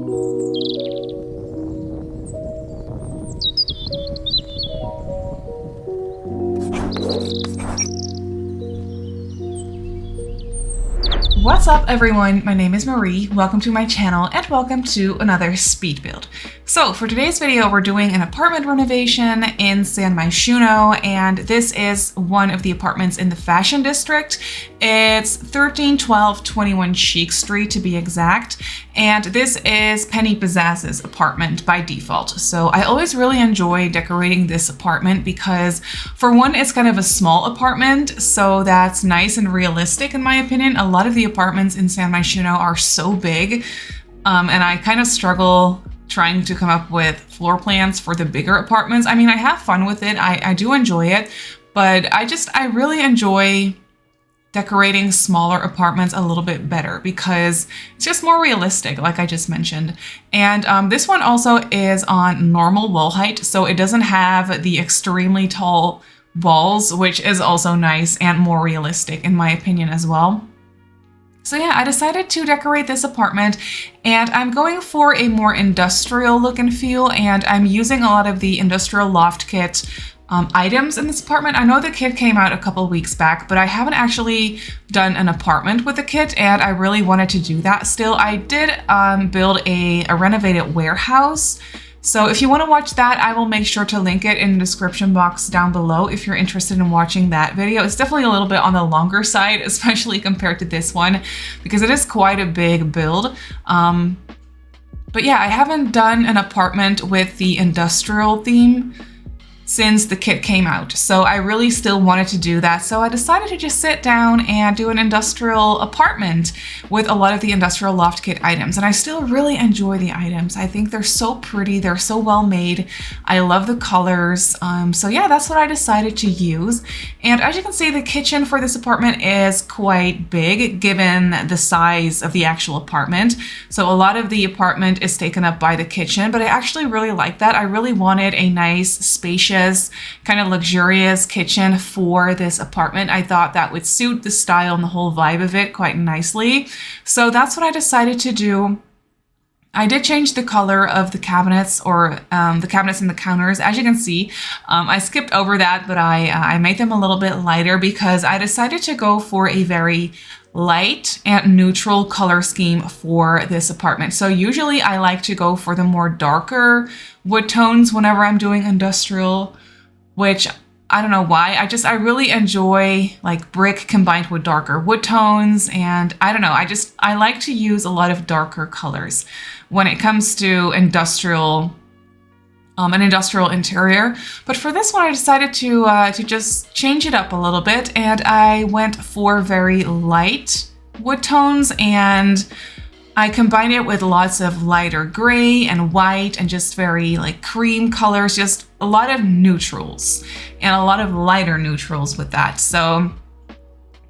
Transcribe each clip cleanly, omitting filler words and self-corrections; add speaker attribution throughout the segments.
Speaker 1: What's up everyone, my name is Marie, welcome to my channel and welcome to another speed build. So for today's video we're doing an apartment renovation in San Myshuno, and this is one of the apartments in the Fashion District. It's 131221 Chic Street to be exact, and this is Penny Pizzazz's apartment by default. So I always really enjoy decorating this apartment because for one, it's kind of a small apartment, so that's nice and realistic in my opinion. A lot of the apartments in San Myshuno are so big, and I kind of struggle trying to come up with floor plans for the bigger apartments. I mean, I have fun with it, I do enjoy it, but I really enjoy decorating smaller apartments a little bit better because it's just more realistic, like I just mentioned. And this one also is on normal wall height, so it doesn't have the extremely tall walls, which is also nice and more realistic in my opinion as well. So yeah, I decided to decorate this apartment, and I'm going for a more industrial look and feel, and I'm using a lot of the industrial loft kit items in this apartment. I know the kit came out a couple weeks back, but I haven't actually done an apartment with the kit, and I really wanted to do that still. I did build a renovated warehouse. So if you want to watch that, I will make sure to link it in the description box down below if you're interested in watching that video. It's definitely a little bit on the longer side, especially compared to this one, because it is quite a big build. But yeah, I haven't done an apartment with the industrial theme since the kit came out, so I really still wanted to do that. So I decided to just sit down and do an industrial apartment with a lot of the industrial loft kit items, and I still really enjoy the items. I think they're so pretty, they're so well made. I love the colors. So yeah, that's what I decided to use. And as you can see, the kitchen for this apartment is quite big given the size of the actual apartment. So a lot of the apartment is taken up by the kitchen, but I actually really like that. I really wanted a nice, spacious, kind of luxurious kitchen for this apartment. I thought that would suit the style and the whole vibe of it quite nicely. So that's what I decided to do. I did change the color of the cabinets, or the cabinets and the counters. As you can see, I skipped over that, but I made them a little bit lighter because I decided to go for a very light and neutral color scheme for this apartment. So usually I like to go for the more darker wood tones whenever I'm doing industrial, which I don't know why. I really enjoy like brick combined with darker wood tones, and I don't know, I like to use a lot of darker colors when it comes to industrial, an industrial interior. But for this one, I decided to just change it up a little bit, and I went for very light wood tones, and I combined it with lots of lighter gray and white and just very like cream colors, just a lot of neutrals and a lot of lighter neutrals with that. So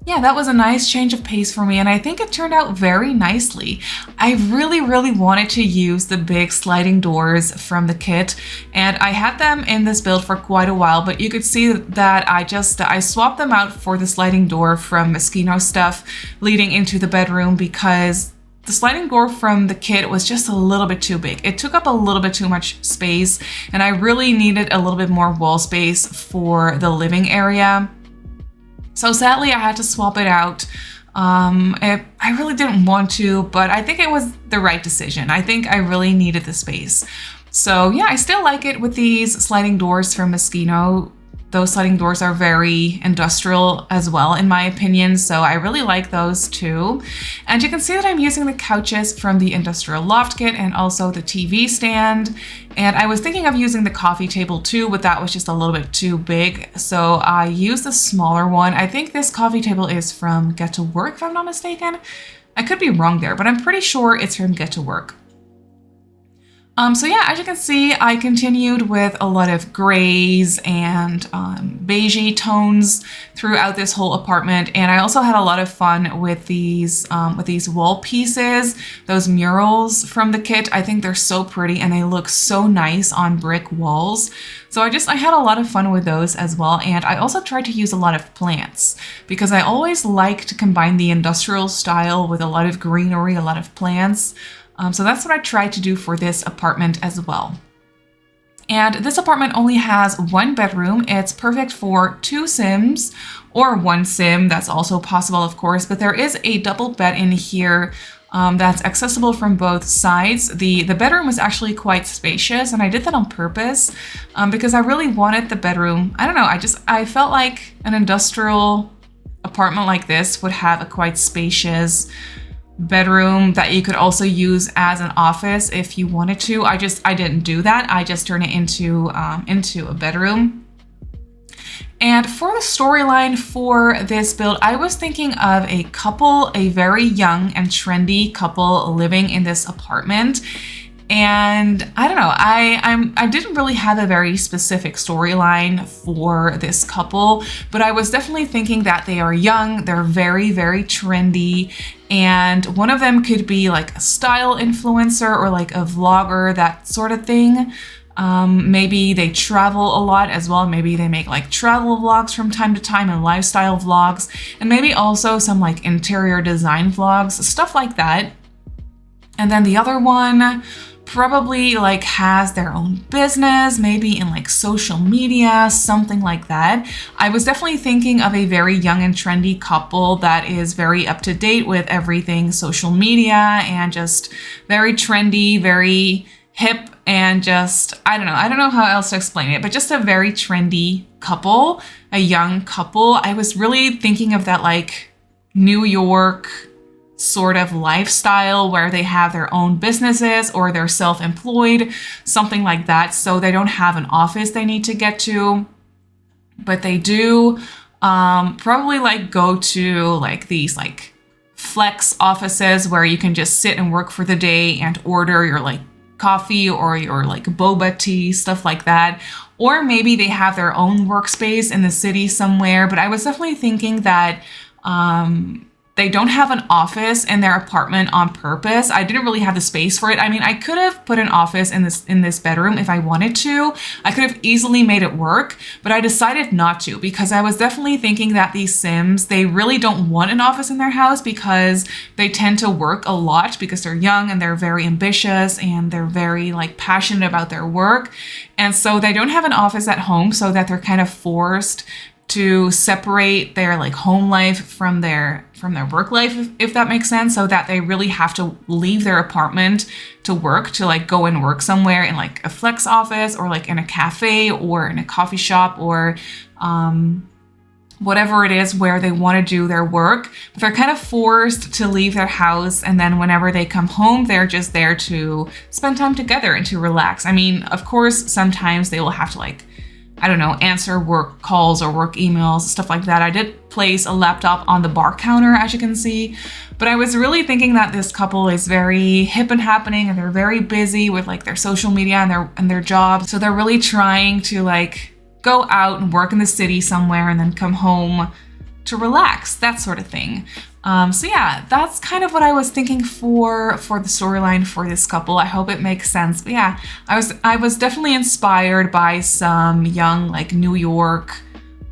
Speaker 1: yeah, that was a nice change of pace for me, and I think it turned out very nicely. I really wanted to use the big sliding doors from the kit, and I had them in this build for quite a while, but you could see that I swapped them out for the sliding door from Moschino stuff leading into the bedroom because the sliding door from the kit was just a little bit too big. It took up a little bit too much space, and I really needed a little bit more wall space for the living area. So sadly, I had to swap it out. I really didn't want to, but I think it was the right decision. I think I really needed the space. So yeah, I still like it with these sliding doors from Moschino. Those sliding doors are very industrial as well, in my opinion, so I really like those too. And you can see that I'm using the couches from the industrial loft kit and also the TV stand. And I was thinking of using the coffee table too, but that was just a little bit too big, so I used the smaller one. I think this coffee table is from Get to Work, if I'm not mistaken. I could be wrong there, but I'm pretty sure it's from Get to Work. So yeah, as you can see, I continued with a lot of grays and beigey tones throughout this whole apartment, and I also had a lot of fun with these wall pieces, those murals from the kit. I think they're so pretty and they look so nice on brick walls. So I had a lot of fun with those as well, and I also tried to use a lot of plants because I always like to combine the industrial style with a lot of greenery, a lot of plants. So that's what I tried to do for this apartment as well. And this apartment only has one bedroom. It's perfect for 2 Sims or 1 Sim. That's also possible, of course, but there is a double bed in here that's accessible from both sides. The bedroom is actually quite spacious, and I did that on purpose because I really wanted the bedroom. I don't know, I felt like an industrial apartment like this would have a quite spacious bedroom that you could also use as an office if you wanted to. I didn't do that. I just turned it into a bedroom. And for the storyline for this build, I was thinking of a couple, a very young and trendy couple living in this apartment. And I don't know, I didn't really have a very specific storyline for this couple, but I was definitely thinking that they are young, they're very, very trendy, and one of them could be like a style influencer or like a vlogger, that sort of thing. Maybe they travel a lot as well. Maybe they make like travel vlogs from time to time and lifestyle vlogs, and maybe also some like interior design vlogs, stuff like that. And then the other one probably like has their own business, maybe in like social media, something like that. I was definitely thinking of a very young and trendy couple that is very up to date with everything social media and just very trendy, very hip, and just, I don't know how else to explain it, but just a very trendy couple, a young couple. I was really thinking of that like New York sort of lifestyle where they have their own businesses or they're self-employed, something like that. So they don't have an office they need to get to, but they do probably like go to like these like flex offices where you can just sit and work for the day and order your like coffee or your like boba tea, stuff like that. Or maybe they have their own workspace in the city somewhere. But I was definitely thinking that they don't have an office in their apartment on purpose. I didn't really have the space for it. I mean, I could have put an office in this bedroom if I wanted to. I could have easily made it work, but I decided not to because I was definitely thinking that these Sims, they really don't want an office in their house because they tend to work a lot because they're young and they're very ambitious and they're very like passionate about their work. And so they don't have an office at home, so that they're kind of forced to separate their like home life from their work life, if that makes sense, so that they really have to leave their apartment to work, to like go and work somewhere in like a flex office or like in a cafe or in a coffee shop or whatever it is where they want to do their work. But they're kind of forced to leave their house, and then whenever they come home, they're just there to spend time together and to relax. I mean, of course, sometimes they will have to like, I don't know, answer work calls or work emails, stuff like that. I did place a laptop on the bar counter, as you can see, but I was really thinking that this couple is very hip and happening and they're very busy with like their social media and their jobs. So they're really trying to like go out and work in the city somewhere and then come home to relax, that sort of thing. So yeah, that's kind of what I was thinking for the storyline for this couple. I hope it makes sense. But yeah, I was definitely inspired by some young like New York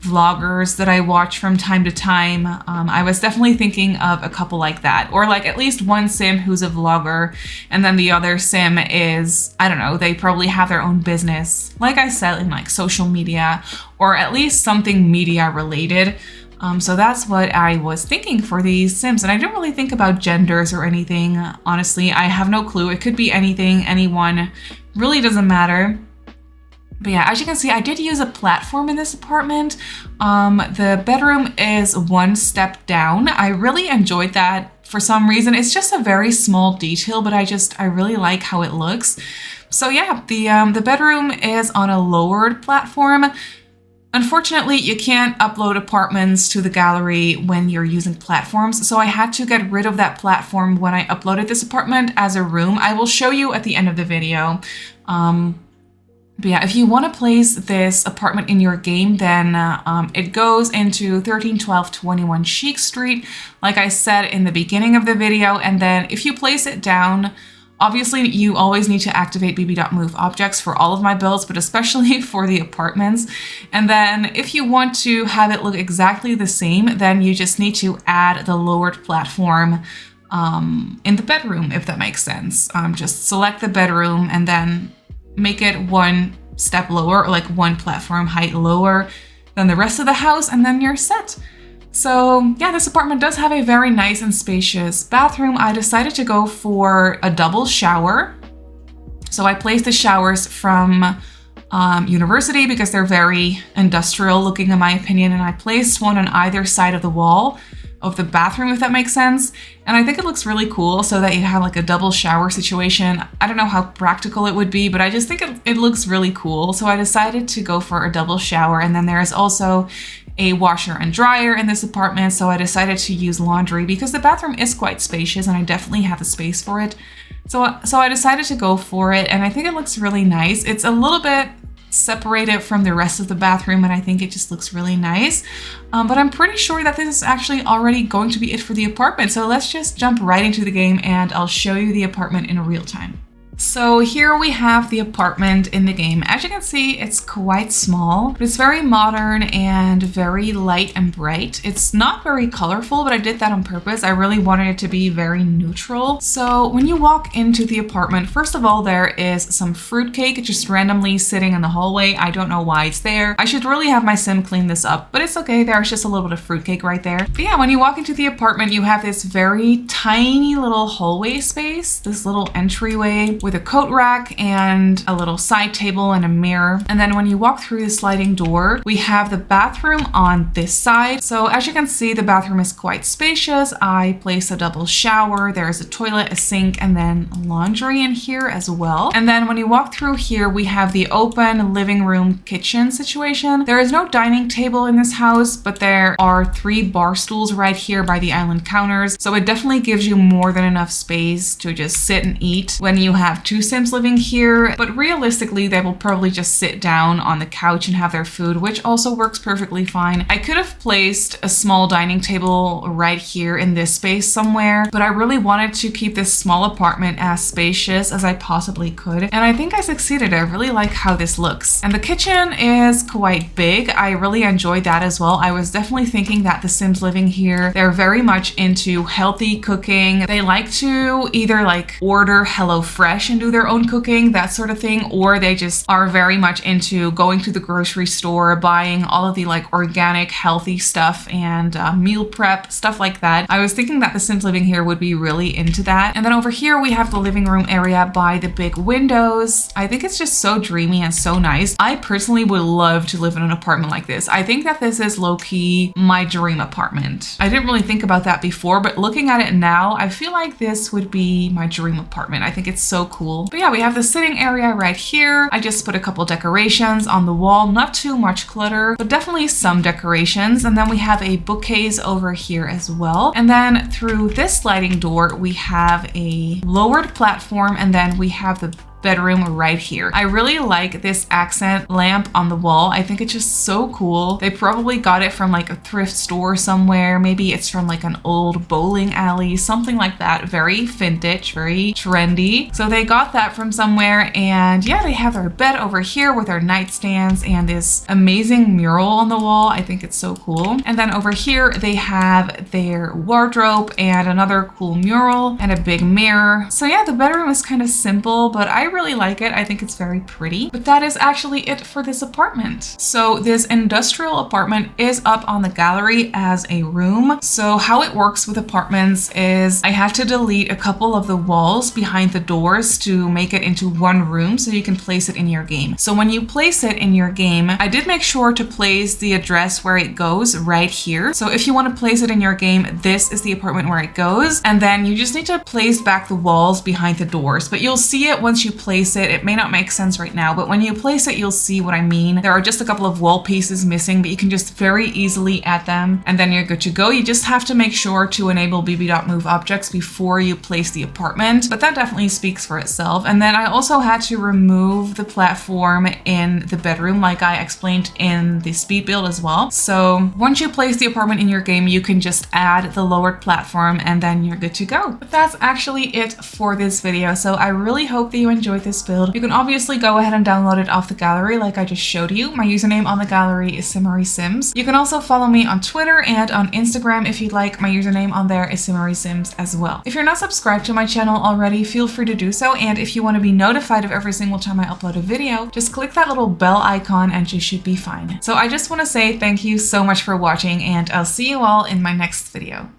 Speaker 1: vloggers that I watch from time to time. I was definitely thinking of a couple like that, or like at least one Sim who's a vlogger, and then the other Sim is, I don't know, they probably have their own business, like I said, in like social media, or at least something media related. So that's what I was thinking for these Sims. And I didn't really think about genders or anything. Honestly, I have no clue. It could be anything, anyone, really doesn't matter. But yeah, as you can see, I did use a platform in this apartment. The bedroom is one step down. I really enjoyed that for some reason. It's just a very small detail, but I really like how it looks. So yeah, the bedroom is on a lowered platform. Unfortunately, you can't upload apartments to the gallery when you're using platforms, so I had to get rid of that platform when I uploaded this apartment as a room. I will show you at the end of the video. But yeah, if you want to place this apartment in your game, then it goes into 131221 Chic Street, like I said in the beginning of the video, and then if you place it down, obviously, you always need to activate bb.move objects for all of my builds, but especially for the apartments. And then if you want to have it look exactly the same, then you just need to add the lowered platform in the bedroom, if that makes sense. Just select the bedroom and then make it one step lower, or like one platform height lower than the rest of the house, and then you're set. So yeah, this apartment does have a very nice and spacious bathroom. I decided to go for a double shower. So I placed the showers from University because they're very industrial looking in my opinion, and I placed one on either side of the wall of the bathroom, if that makes sense. And I think it looks really cool so that you have like a double shower situation. I don't know how practical it would be, but I just think it looks really cool. So I decided to go for a double shower. And then there is also a washer and dryer in this apartment. So I decided to use laundry because the bathroom is quite spacious and I definitely have the space for it. So I decided to go for it, and I think it looks really nice. It's a little bit separated from the rest of the bathroom, and I think it just looks really nice. But I'm pretty sure that this is actually already going to be it for the apartment. So let's just jump right into the game and I'll show you the apartment in real time. So here we have the apartment in the game. As you can see, it's quite small, but it's very modern and very light and bright. It's not very colorful, but I did that on purpose. I really wanted it to be very neutral. So when you walk into the apartment, first of all, there is some fruitcake just randomly sitting in the hallway. I don't know why it's there. I should really have my sim clean this up, but it's okay. There's just a little bit of fruitcake right there. But yeah, when you walk into the apartment, you have this very tiny little hallway space, this little entryway with a coat rack and a little side table and a mirror. And then when you walk through the sliding door, we have the bathroom on this side. So as you can see, the bathroom is quite spacious. I placed a double shower. There's a toilet, a sink, and then laundry in here as well. And then when you walk through here, we have the open living room kitchen situation. There is no dining table in this house, but there are 3 bar stools right here by the island counters. So it definitely gives you more than enough space to just sit and eat when you have 2 Sims living here, but realistically they will probably just sit down on the couch and have their food, which also works perfectly fine. I could have placed a small dining table right here in this space somewhere, but I really wanted to keep this small apartment as spacious as I possibly could, and I think I succeeded. I really like how this looks. And the kitchen is quite big. I really enjoyed that as well. I was definitely thinking that the Sims living here, they're very much into healthy cooking. They like to either like order HelloFresh and do their own cooking, that sort of thing, or they just are very much into going to the grocery store, buying all of the like organic healthy stuff and meal prep, stuff like that. I was thinking that the Sims living here would be really into that. And then over here we have the living room area by the big windows. I think it's just so dreamy and so nice. I personally would love to live in an apartment like this. I think that this is low-key my dream apartment. I didn't really think about that before, but looking at it now, I feel like this would be my dream apartment. I think it's so cool. But yeah, we have the sitting area right here. I just put a couple decorations on the wall, not too much clutter, but definitely some decorations. And then we have a bookcase over here as well. And then through this sliding door, we have a lowered platform, and then we have the bedroom right here. I really like this accent lamp on the wall. I think it's just so cool. They probably got it from like a thrift store somewhere. Maybe it's from like an old bowling alley, something like that. Very vintage, very trendy. So they got that from somewhere, and yeah, they have their bed over here with their nightstands and this amazing mural on the wall. I think it's so cool. And then over here they have their wardrobe and another cool mural and a big mirror. So yeah, the bedroom is kind of simple, but I really like it. I think it's very pretty. But that is actually it for this apartment. So this industrial apartment is up on the gallery as a room. So how it works with apartments is I had to delete a couple of the walls behind the doors to make it into one room so you can place it in your game. So when you place it in your game, I did make sure to place the address where it goes right here. So if you want to place it in your game, this is the apartment where it goes. And then you just need to place back the walls behind the doors, but you'll see it once you place it. It may not make sense right now, but when you place it, you'll see what I mean. There are just a couple of wall pieces missing, but you can just very easily add them and then you're good to go. You just have to make sure to enable bb.move objects before you place the apartment, but that definitely speaks for itself. And then I also had to remove the platform in the bedroom, like I explained in the speed build as well. So once you place the apartment in your game, you can just add the lowered platform and then you're good to go. But that's actually it for this video. So I really hope that you enjoyed enjoyed this build. You can obviously go ahead and download it off the gallery like I just showed you. My username on the gallery is Simmarysims. You can also follow me on Twitter and on Instagram if you'd like. My username on there is Simmarysims as well. If you're not subscribed to my channel already, feel free to do so, and if you want to be notified of every single time I upload a video, just click that little bell icon and you should be fine. So I just want to say thank you so much for watching, and I'll see you all in my next video.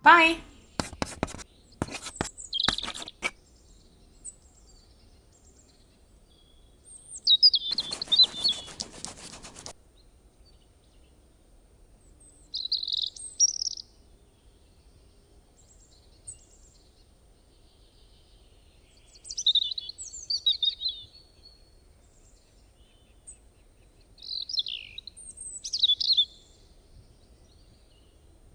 Speaker 1: Bye!